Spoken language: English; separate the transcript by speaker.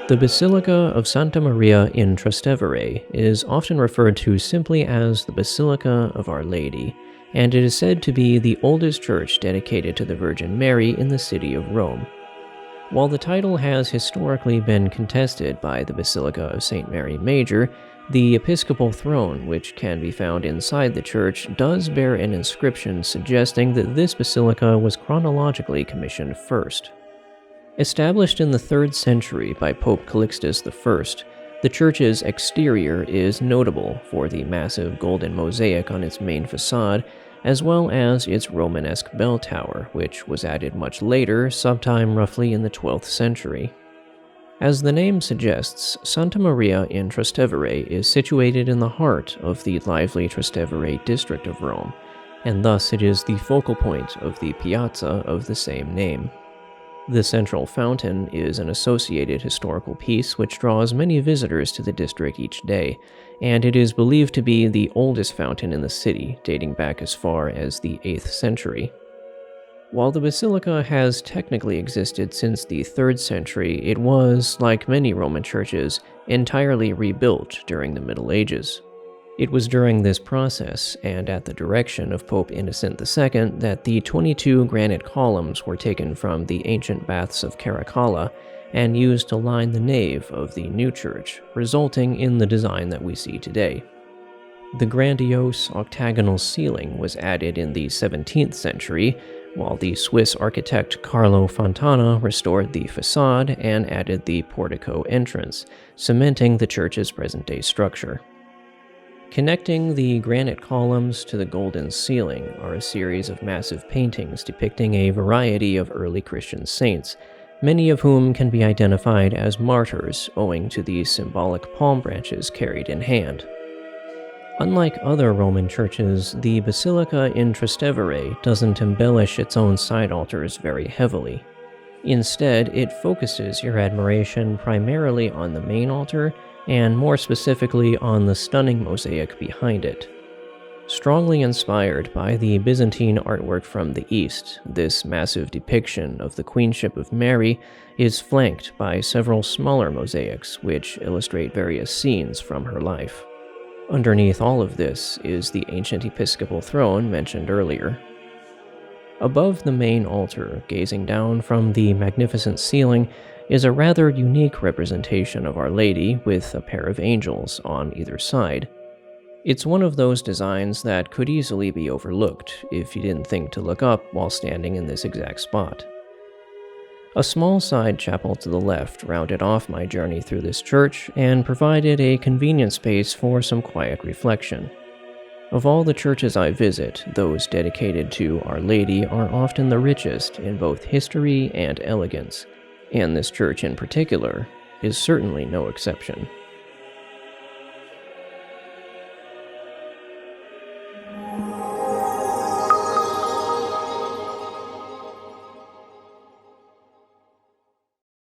Speaker 1: The Basilica of Santa Maria in Trastevere is often referred to simply as the Basilica of Our Lady, and it is said to be the oldest church dedicated to the Virgin Mary in the city of Rome. While the title has historically been contested by the Basilica of St. Mary Major, the episcopal throne, which can be found inside the church, does bear an inscription suggesting that this basilica was chronologically commissioned first. Established in the 3rd century by Pope Calixtus I, the church's exterior is notable for the massive golden mosaic on its main facade, as well as its Romanesque bell tower, which was added much later, sometime roughly in the 12th century. As the name suggests, Santa Maria in Trastevere is situated in the heart of the lively Trastevere district of Rome, and thus it is the focal point of the piazza of the same name. The central fountain is an associated historical piece which draws many visitors to the district each day, and it is believed to be the oldest fountain in the city, dating back as far as the 8th century. While the basilica has technically existed since the 3rd century, it was, like many Roman churches, entirely rebuilt during the Middle Ages. It was during this process, and at the direction of Pope Innocent II, that the 22 granite columns were taken from the ancient baths of Caracalla and used to line the nave of the new church, resulting in the design that we see today. The grandiose octagonal ceiling was added in the 17th century, while the Swiss architect Carlo Fontana restored the facade and added the portico entrance, cementing the church's present-day structure. Connecting the granite columns to the golden ceiling are a series of massive paintings depicting a variety of early Christian saints, many of whom can be identified as martyrs owing to the symbolic palm branches carried in hand. Unlike other Roman churches, the Basilica in Trastevere doesn't embellish its own side altars very heavily. Instead, it focuses your admiration primarily on the main altar, and more specifically on the stunning mosaic behind it. Strongly inspired by the Byzantine artwork from the East, this massive depiction of the Queenship of Mary is flanked by several smaller mosaics which illustrate various scenes from her life. Underneath all of this is the ancient episcopal throne mentioned earlier. Above the main altar, gazing down from the magnificent ceiling, is a rather unique representation of Our Lady with a pair of angels on either side. It's one of those designs that could easily be overlooked if you didn't think to look up while standing in this exact spot. A small side chapel to the left rounded off my journey through this church and provided a convenient space for some quiet reflection. Of all the churches I visit, those dedicated to Our Lady are often the richest in both history and elegance, and this church in particular is certainly no exception.